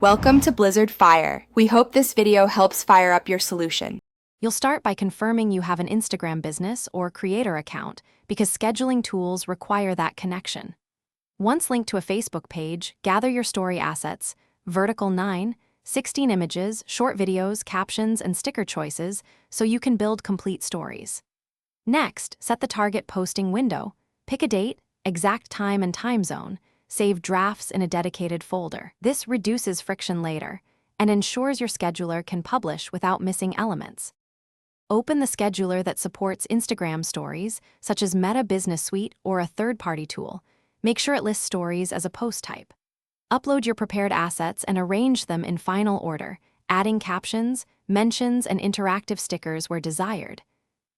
Welcome to Blizzard Fire. We hope this video helps fire up your solution. You'll start by confirming you have an Instagram business or creator account because scheduling tools require that connection. Once linked to a Facebook page, gather your story assets, vertical 9, 16 images, short videos, captions, and sticker choices so you can build complete stories. Next, set the target posting window. Pick a date, exact time and time zone. Save drafts in a dedicated folder. This reduces friction later and ensures your scheduler can publish without missing elements. Open the scheduler that supports Instagram stories, such as Meta Business Suite or a third-party tool. Make sure it lists stories as a post type. Upload your prepared assets and arrange them in final order, adding captions, mentions, and interactive stickers where desired.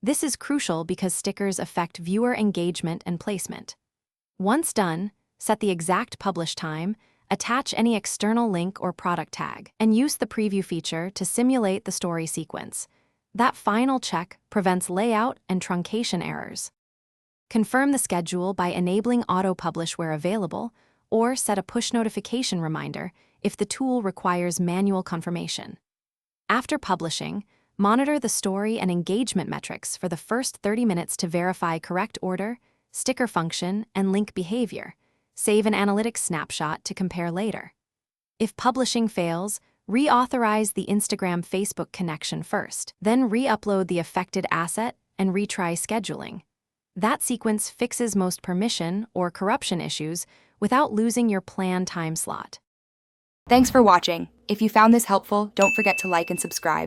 This is crucial because stickers affect viewer engagement and placement. Once done, set the exact publish time, attach any external link or product tag, and use the preview feature to simulate the story sequence. That final check prevents layout and truncation errors. Confirm the schedule by enabling auto-publish where available, or set a push notification reminder if the tool requires manual confirmation. After publishing, monitor the story and engagement metrics for the first 30 minutes to verify correct order, sticker function, and link behavior. Save an analytics snapshot to compare later. If publishing fails, reauthorize the Instagram-Facebook connection first, then re-upload the affected asset and retry scheduling. That sequence fixes most permission or corruption issues without losing your planned time slot. Thanks for watching. If you found this helpful, don't forget to like and subscribe.